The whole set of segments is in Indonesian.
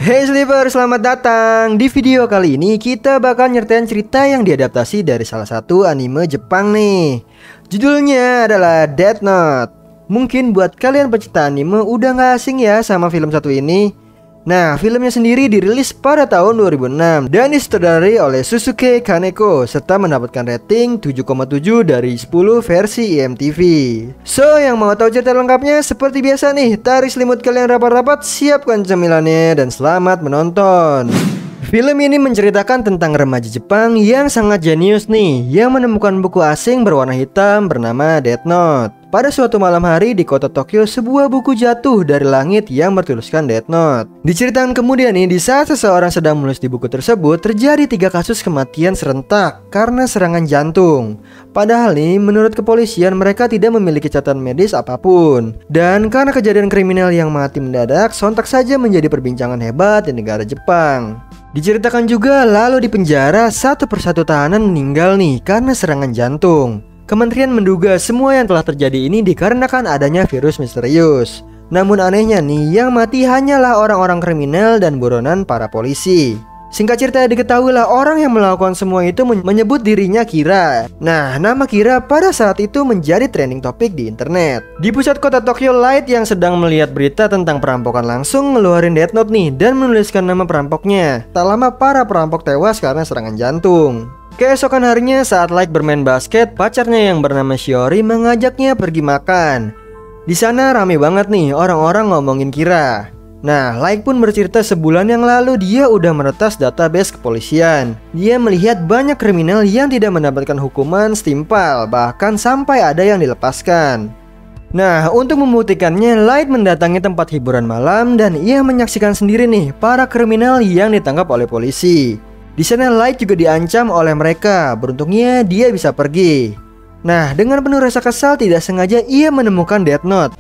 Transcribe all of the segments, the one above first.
Hey Sleeper, selamat datang. Di video kali ini kita bakal nyertain cerita yang diadaptasi dari salah satu anime Jepang nih. Judulnya adalah Death Note. Mungkin buat kalian pecinta anime udah gak asing ya sama film satu ini. Nah, filmnya sendiri dirilis pada tahun 2006 dan disutradarai oleh Shusuke Kaneko serta mendapatkan rating 7,7 dari 10 versi IMTV. So, yang mau tahu cerita lengkapnya seperti biasa nih, tarik selimut kalian rapat-rapat, siapkan cemilannya dan selamat menonton. Film ini menceritakan tentang remaja Jepang yang sangat jenius nih, yang menemukan buku asing berwarna hitam bernama Death Note. Pada suatu malam hari di kota Tokyo, sebuah buku jatuh dari langit yang bertuliskan Death Note. Diceritakan kemudian nih, di saat seseorang sedang menulis di buku tersebut, terjadi 3 kasus kematian serentak karena serangan jantung. Padahal nih, menurut kepolisian mereka tidak memiliki catatan medis apapun. Dan karena kejadian kriminal yang mati mendadak, sontak saja menjadi perbincangan hebat di negara Jepang. Diceritakan juga lalu di penjara satu persatu tahanan meninggal nih karena serangan jantung. Kementerian menduga semua yang telah terjadi ini dikarenakan adanya virus misterius. Namun anehnya nih, yang mati hanyalah orang-orang kriminal dan buronan para polisi. Singkat cerita diketahuilah orang yang melakukan semua itu menyebut dirinya Kira. Nah, nama Kira pada saat itu menjadi trending topik di internet. Di pusat kota Tokyo, Light yang sedang melihat berita tentang perampokan langsung ngeluarin Death Note nih dan menuliskan nama perampoknya. Tak lama para perampok tewas karena serangan jantung. Keesokan harinya saat Light bermain basket, pacarnya yang bernama Shiori mengajaknya pergi makan. Di sana rame banget nih orang-orang ngomongin Kira. Nah, Light pun bercerita sebulan yang lalu dia udah meretas database kepolisian. Dia melihat banyak kriminal yang tidak mendapatkan hukuman setimpal, bahkan sampai ada yang dilepaskan. Nah, untuk membuktikannya, Light mendatangi tempat hiburan malam dan ia menyaksikan sendiri nih para kriminal yang ditangkap oleh polisi. Di sana Light juga diancam oleh mereka. Beruntungnya dia bisa pergi. Nah, dengan penuh rasa kesal tidak sengaja ia menemukan Death Note.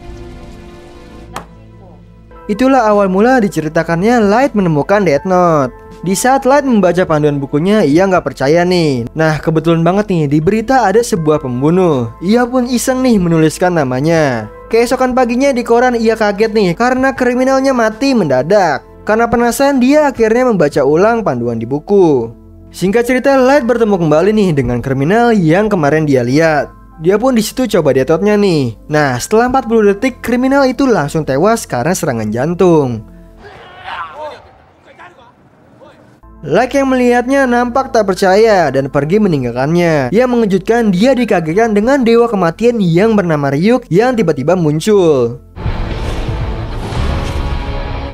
Itulah awal mula diceritakannya Light menemukan Death Note. Di saat Light membaca panduan bukunya, ia nggak percaya nih. Nah, kebetulan banget nih, di berita ada sebuah pembunuh. Ia pun iseng nih menuliskan namanya. Keesokan paginya di koran ia kaget nih karena kriminalnya mati mendadak. Karena penasaran, dia akhirnya membaca ulang panduan di buku. Singkat cerita, Light bertemu kembali nih dengan kriminal yang kemarin dia lihat. Dia pun disitu coba Death Note-nya nih. Nah, setelah 40 detik, kriminal itu langsung tewas karena serangan jantung. Light yang melihatnya nampak tak percaya dan pergi meninggalkannya. Yang mengejutkan, dia dikagetkan dengan dewa kematian yang bernama Ryuk yang tiba-tiba muncul.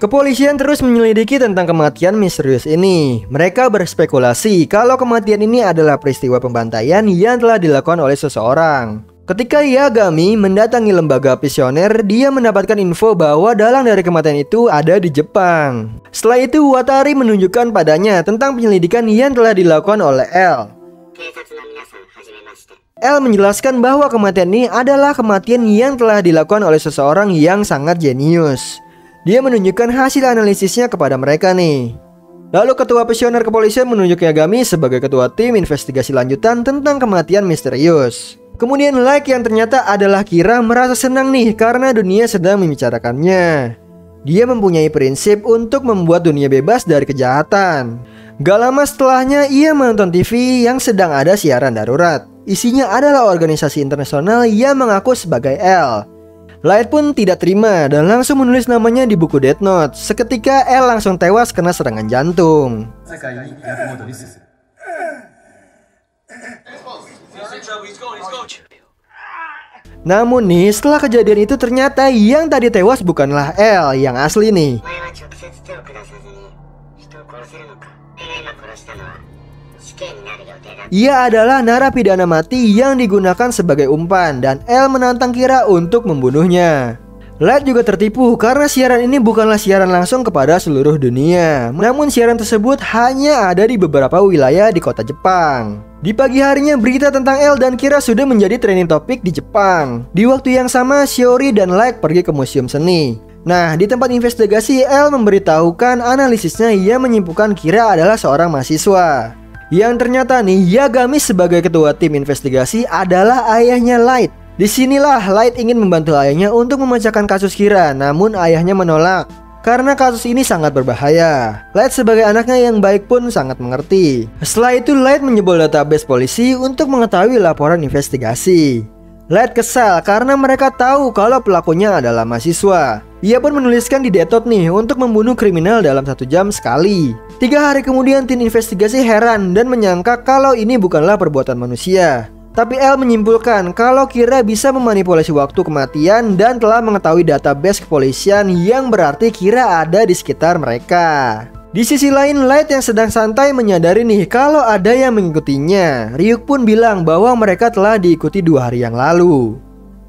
Kepolisian terus menyelidiki tentang kematian misterius ini. Mereka berspekulasi kalau kematian ini adalah peristiwa pembantaian yang telah dilakukan oleh seseorang. Ketika Yagami mendatangi lembaga visioner, dia mendapatkan info bahwa dalang dari kematian itu ada di Jepang. Setelah itu, Watari menunjukkan padanya tentang penyelidikan yang telah dilakukan oleh L. L menjelaskan bahwa kematian ini adalah kematian yang telah dilakukan oleh seseorang yang sangat jenius. Dia menunjukkan hasil analisisnya kepada mereka nih. Lalu ketua visioner kepolisian menunjuk Yagami sebagai ketua tim investigasi lanjutan tentang kematian misterius. Kemudian Light yang ternyata adalah Kira merasa senang nih karena dunia sedang membicarakannya. Dia mempunyai prinsip untuk membuat dunia bebas dari kejahatan. Gak lama setelahnya ia menonton TV yang sedang ada siaran darurat. Isinya adalah organisasi internasional yang mengaku sebagai L. Light pun tidak terima dan langsung menulis namanya di buku Death Note. Seketika L langsung tewas karena serangan jantung. Namun nih, setelah kejadian itu ternyata yang tadi tewas bukanlah L yang asli nih. Ia adalah narapidana mati yang digunakan sebagai umpan dan L menantang Kira untuk membunuhnya. Light juga tertipu karena siaran ini bukanlah siaran langsung kepada seluruh dunia. Namun siaran tersebut hanya ada di beberapa wilayah di kota Jepang. Di pagi harinya berita tentang L dan Kira sudah menjadi trending topik di Jepang. Di waktu yang sama Shiori dan Light pergi ke museum seni. Nah, di tempat investigasi L memberitahukan analisisnya yang menyimpulkan Kira adalah seorang mahasiswa. Yang ternyata nih, Yagami sebagai ketua tim investigasi adalah ayahnya Light. Disinilah Light ingin membantu ayahnya untuk memecahkan kasus Kira, namun ayahnya menolak. karena kasus ini sangat berbahaya. Light sebagai anaknya yang baik pun sangat mengerti. Setelah itu Light menjebol database polisi untuk mengetahui laporan investigasi. Light kesal karena mereka tahu kalau pelakunya adalah mahasiswa. Ia pun menuliskan di Death Note nih untuk membunuh kriminal dalam 1 jam sekali. 3 hari kemudian tim investigasi heran dan menyangka kalau ini bukanlah perbuatan manusia. Tapi L menyimpulkan kalau Kira bisa memanipulasi waktu kematian dan telah mengetahui database kepolisian yang berarti Kira ada di sekitar mereka. Di sisi lain, Light yang sedang santai menyadari nih kalau ada yang mengikutinya. Ryuk pun bilang bahwa mereka telah diikuti 2 hari yang lalu.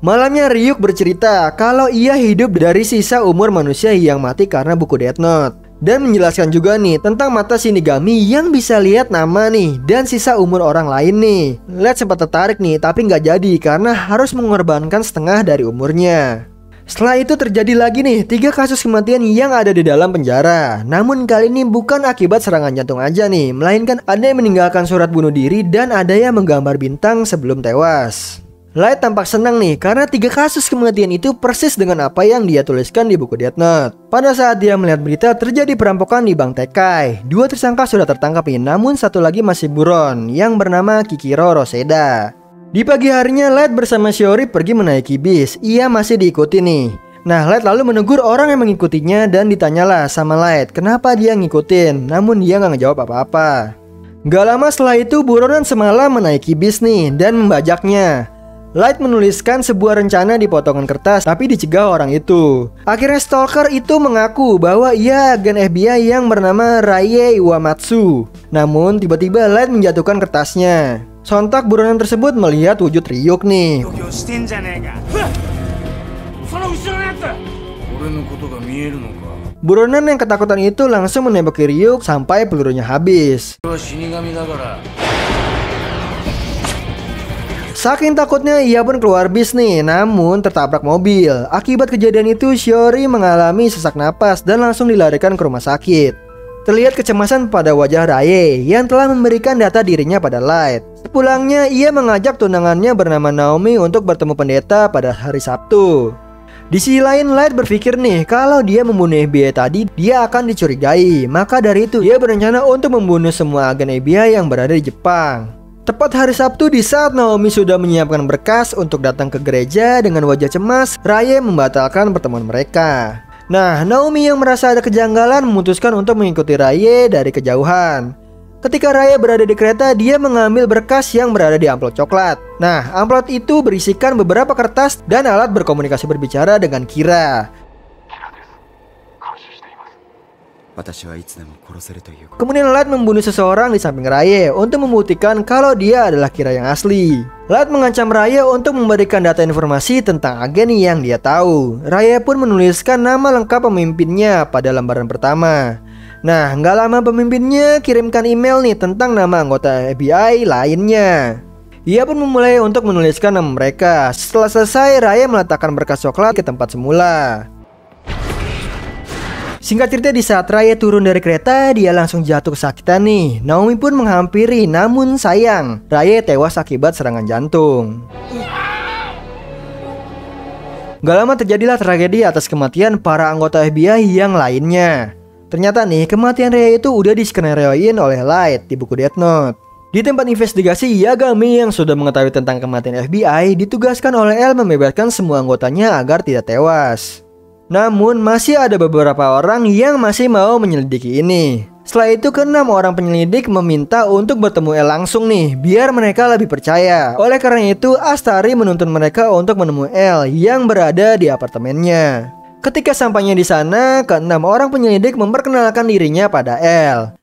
Malamnya Ryuk bercerita kalau ia hidup dari sisa umur manusia yang mati karena buku Death Note. Dan menjelaskan juga nih tentang mata Shinigami yang bisa lihat nama nih dan sisa umur orang lain nih. Light sempat tertarik nih tapi nggak jadi karena harus mengorbankan setengah dari umurnya. Setelah itu terjadi lagi nih 3 kasus kematian yang ada di dalam penjara. Namun kali ini bukan akibat serangan jantung aja nih, melainkan ada yang meninggalkan surat bunuh diri dan ada yang menggambar bintang sebelum tewas. Light tampak senang nih karena 3 kasus kematian itu persis dengan apa yang dia tuliskan di buku Death Note. Pada saat dia melihat berita terjadi perampokan di Bank Tekai, 2 tersangka sudah tertangkap nih, namun 1 lagi masih buron yang bernama Kikiro Roseda. Di pagi harinya Light bersama Shiori pergi menaiki bis. Ia masih diikuti nih. Nah, Light lalu menegur orang yang mengikutinya dan ditanyalah sama Light kenapa dia ngikutin. Namun dia nggak ngejawab apa-apa. Gak lama setelah itu buronan semalam menaiki bis nih dan membajaknya. Light menuliskan sebuah rencana di potongan kertas tapi dicegah orang itu. Akhirnya stalker itu mengaku bahwa ia agen FBI yang bernama Raye Iwamatsu. Namun tiba-tiba Light menjatuhkan kertasnya. Sontak buronan tersebut melihat wujud Ryuk nih. Buronan yang ketakutan itu langsung menembaki Ryuk sampai pelurunya habis. Saking takutnya ia pun keluar bis nih, namun tertabrak mobil. Akibat kejadian itu Shiori mengalami sesak napas dan langsung dilarikan ke rumah sakit. Terlihat kecemasan pada wajah Raye yang telah memberikan data dirinya pada Light. Sepulangnya ia mengajak tunangannya bernama Naomi untuk bertemu pendeta pada hari Sabtu. Di sisi lain Light berpikir nih kalau dia membunuh FBI tadi dia akan dicurigai. Maka dari itu dia berencana untuk membunuh semua agen FBI yang berada di Jepang. Tepat hari Sabtu di saat Naomi sudah menyiapkan berkas untuk datang ke gereja dengan wajah cemas, Raye membatalkan pertemuan mereka. Nah, Naomi yang merasa ada kejanggalan memutuskan untuk mengikuti Raye dari kejauhan. Ketika Raye berada di kereta, dia mengambil berkas yang berada di amplop coklat. Nah, amplop itu berisikan beberapa kertas dan alat berkomunikasi berbicara dengan Kira. Kemudian Light membunuh seseorang di samping Raye untuk membuktikan kalau dia adalah Kira yang asli. Light mengancam Raye untuk memberikan data informasi tentang agen yang dia tahu. Raye pun menuliskan nama lengkap pemimpinnya pada lembaran pertama. Nah, nggak lama pemimpinnya kirimkan email nih tentang nama anggota FBI lainnya. Ia pun memulai untuk menuliskan nama mereka. Setelah selesai, Raye meletakkan berkas coklat ke tempat semula. Singkat cerita di saat Raye turun dari kereta, dia langsung jatuh kesakitan nih. Naomi pun menghampiri, namun sayang, Raye tewas akibat serangan jantung. Gak lama terjadilah tragedi atas kematian para anggota FBI yang lainnya. Ternyata nih, kematian Raye itu udah diskenarioin oleh Light di buku Death Note. Di tempat investigasi, Yagami yang sudah mengetahui tentang kematian FBI ditugaskan oleh L membebaskan semua anggotanya agar tidak tewas. Namun masih ada beberapa orang yang masih mau menyelidiki ini. Setelah itu ke-6 orang penyelidik meminta untuk bertemu L langsung nih, biar mereka lebih percaya. Oleh karena itu Astari menuntun mereka untuk menemui L yang berada di apartemennya. Ketika sampainya di sana, ke-6 orang penyelidik memperkenalkan dirinya pada L.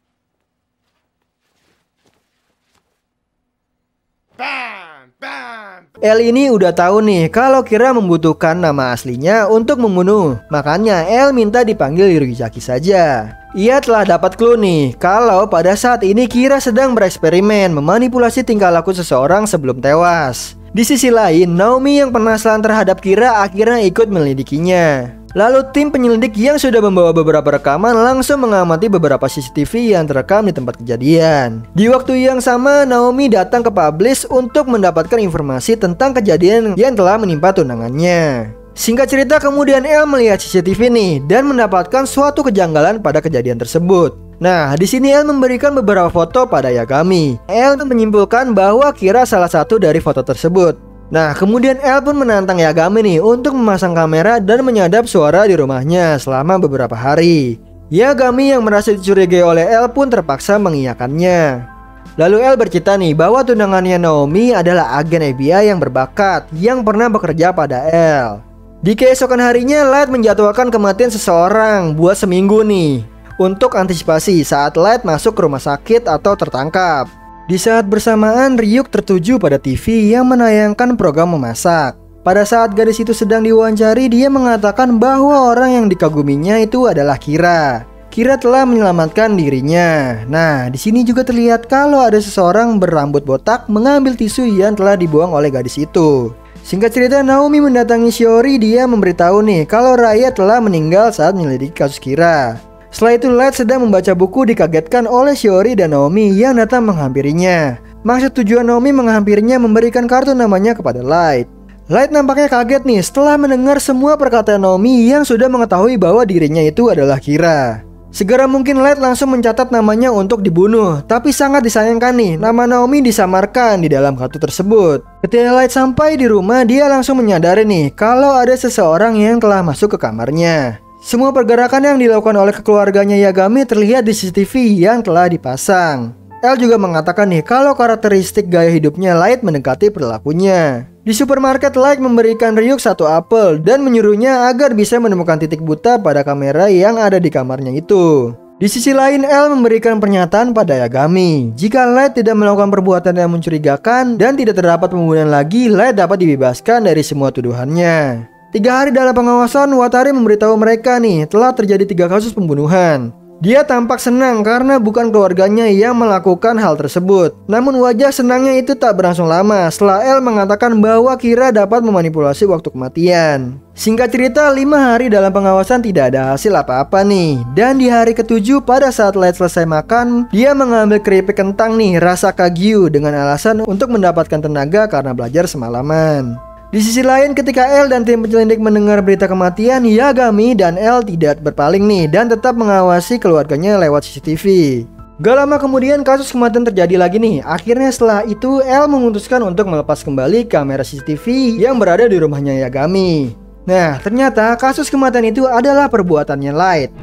L ini udah tahu nih kalau Kira membutuhkan nama aslinya untuk membunuh. Makanya L minta dipanggil Ryuzaki saja. Ia telah dapat clue nih kalau pada saat ini Kira sedang bereksperimen memanipulasi tingkah laku seseorang sebelum tewas. Di sisi lain, Naomi yang penasaran terhadap Kira akhirnya ikut menyelidikinya. Lalu tim penyelidik yang sudah membawa beberapa rekaman langsung mengamati beberapa CCTV yang terekam di tempat kejadian. Di waktu yang sama, Naomi datang ke Publish untuk mendapatkan informasi tentang kejadian yang telah menimpa tunangannya. Singkat cerita, kemudian El melihat CCTV nih dan mendapatkan suatu kejanggalan pada kejadian tersebut. Nah, di sini El memberikan beberapa foto pada Yagami. El menyimpulkan bahwa Kira salah satu dari foto tersebut. Nah, kemudian El pun menantang Yagami nih untuk memasang kamera dan menyadap suara di rumahnya selama beberapa hari. Yagami yang merasa dicurigai oleh El pun terpaksa mengiyakannya. Lalu El bercerita nih bahwa tunangannya Naomi adalah agen FBI yang berbakat yang pernah bekerja pada El. Di keesokan harinya, Light menjadwalkan kematian seseorang buat seminggu nih untuk antisipasi saat Light masuk ke rumah sakit atau tertangkap. Di saat bersamaan, Ryuk tertuju pada TV yang menayangkan program memasak. Pada saat gadis itu sedang diwawancari, dia mengatakan bahwa orang yang dikaguminya itu adalah Kira. Kira telah menyelamatkan dirinya. Nah, di sini juga terlihat kalau ada seseorang berambut botak mengambil tisu yang telah dibuang oleh gadis itu. Singkat cerita, Naomi mendatangi Shiori. Dia memberitahu nih kalau Raya telah meninggal saat menyelidiki kasus Kira. Setelah itu, Light sedang membaca buku dikagetkan oleh Shiori dan Naomi yang datang menghampirinya. Maksud tujuan Naomi menghampirinya memberikan kartu namanya kepada Light. Light nampaknya kaget nih setelah mendengar semua perkataan Naomi yang sudah mengetahui bahwa dirinya itu adalah Kira. Segera mungkin Light langsung mencatat namanya untuk dibunuh, tapi sangat disayangkan nih nama Naomi disamarkan di dalam kartu tersebut. Ketika Light sampai di rumah, dia langsung menyadari nih kalau ada seseorang yang telah masuk ke kamarnya. Semua pergerakan yang dilakukan oleh keluarganya Yagami terlihat di CCTV yang telah dipasang. El juga mengatakan nih kalau karakteristik gaya hidupnya Light mendekati perilakunya. Di supermarket, Light memberikan Ryuk satu apel dan menyuruhnya agar bisa menemukan titik buta pada kamera yang ada di kamarnya itu. Di sisi lain, El memberikan pernyataan pada Yagami. Jika Light tidak melakukan perbuatan yang mencurigakan dan tidak terdapat pembunuhan lagi, Light dapat dibebaskan dari semua tuduhannya. 3 hari dalam pengawasan, Watari memberitahu mereka nih telah terjadi 3 kasus pembunuhan. Dia tampak senang karena bukan keluarganya yang melakukan hal tersebut. Namun wajah senangnya itu tak berlangsung lama setelah El mengatakan bahwa Kira dapat memanipulasi waktu kematian. Singkat cerita, 5 hari dalam pengawasan tidak ada hasil apa-apa nih. Dan di hari ke-7 pada saat Light selesai makan, dia mengambil keripik kentang nih rasa kagyu dengan alasan untuk mendapatkan tenaga karena belajar semalaman. Di sisi lain, ketika El dan tim penyelidik mendengar berita kematian, Yagami dan El tidak berpaling nih dan tetap mengawasi keluarganya lewat CCTV. Gak lama kemudian kasus kematian terjadi lagi nih. Akhirnya setelah itu El memutuskan untuk melepas kembali kamera CCTV yang berada di rumahnya Yagami. Nah, ternyata kasus kematian itu adalah perbuatannya Light.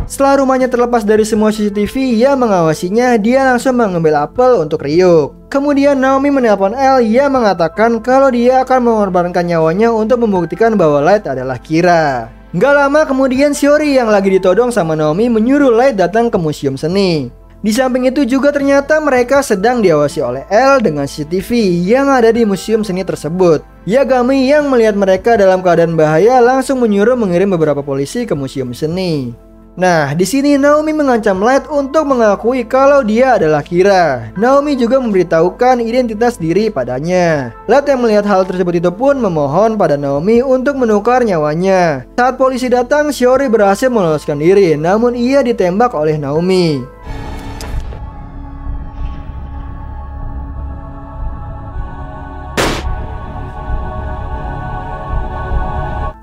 Setelah rumahnya terlepas dari semua CCTV yang mengawasinya, dia langsung mengambil apel untuk Ryuk. Kemudian Naomi menelpon El yang mengatakan kalau dia akan mengorbankan nyawanya untuk membuktikan bahwa Light adalah Kira. Gak lama kemudian, Shiori yang lagi ditodong sama Naomi menyuruh Light datang ke museum seni. Di samping itu juga ternyata mereka sedang diawasi oleh El dengan CCTV yang ada di museum seni tersebut. Yagami yang melihat mereka dalam keadaan bahaya langsung menyuruh mengirim beberapa polisi ke museum seni. Nah, di sini Naomi mengancam Light untuk mengakui kalau dia adalah Kira. Naomi juga memberitahukan identitas diri padanya. Light yang melihat hal tersebut itu pun memohon pada Naomi untuk menukar nyawanya. Saat polisi datang, Shiori berhasil meloloskan diri, namun ia ditembak oleh Naomi.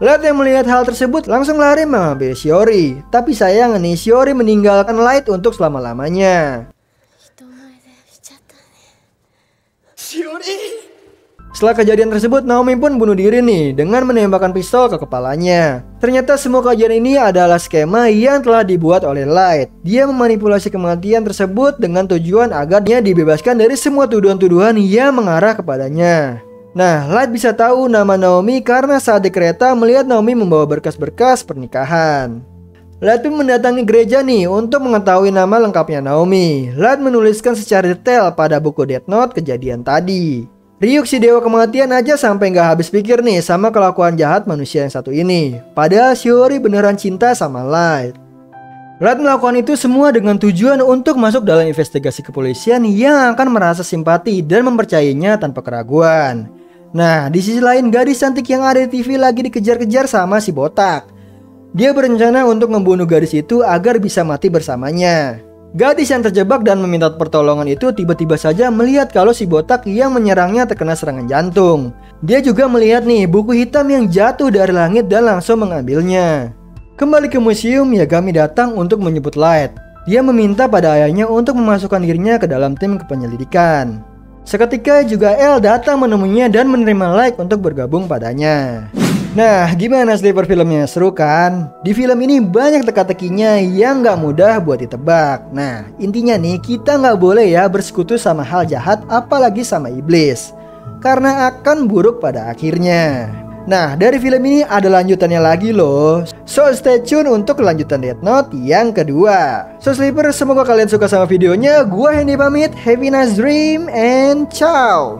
Light yang melihat hal tersebut langsung lari mengambil Shiori. Tapi sayang nih, Shiori meninggalkan Light untuk selama-lamanya. Setelah kejadian tersebut, Naomi pun bunuh diri nih dengan menembakkan pistol ke kepalanya. Ternyata semua kejadian ini adalah skema yang telah dibuat oleh Light. Dia memanipulasi kematian tersebut dengan tujuan agar dia dibebaskan dari semua tuduhan-tuduhan yang mengarah kepadanya. Nah, Light bisa tahu nama Naomi karena saat di kereta melihat Naomi membawa berkas-berkas pernikahan. Light pun mendatangi gereja nih untuk mengetahui nama lengkapnya Naomi. Light menuliskan secara detail pada buku Death Note kejadian tadi. Ryuk, si dewa kematian, aja sampai nggak habis pikir nih sama kelakuan jahat manusia yang satu ini. Padahal Shiori beneran cinta sama Light. Light melakukan itu semua dengan tujuan untuk masuk dalam investigasi kepolisian yang akan merasa simpati dan mempercayainya tanpa keraguan. Nah, di sisi lain, gadis cantik yang ada di TV lagi dikejar-kejar sama si botak. Dia berencana untuk membunuh gadis itu agar bisa mati bersamanya. Gadis yang terjebak dan meminta pertolongan itu tiba-tiba saja melihat kalau si botak yang menyerangnya terkena serangan jantung. Dia juga melihat nih buku hitam yang jatuh dari langit dan langsung mengambilnya. Kembali ke museum, Yagami datang untuk menjemput Light. Dia meminta pada ayahnya untuk memasukkan dirinya ke dalam tim penyelidikan. Seketika juga El datang menemuinya dan menerima Light untuk bergabung padanya. Nah, gimana sleeper filmnya? Seru kan? Di film ini banyak teka-tekinya yang gak mudah buat ditebak. Nah, intinya nih, kita gak boleh ya bersekutu sama hal jahat, apalagi sama iblis, karena akan buruk pada akhirnya. Nah, dari film ini ada lanjutannya lagi loh. So, stay tune untuk kelanjutan Death Note yang kedua. So, sleeper, semoga kalian suka sama videonya. Gua Hendy pamit, have a nice dream, and ciao.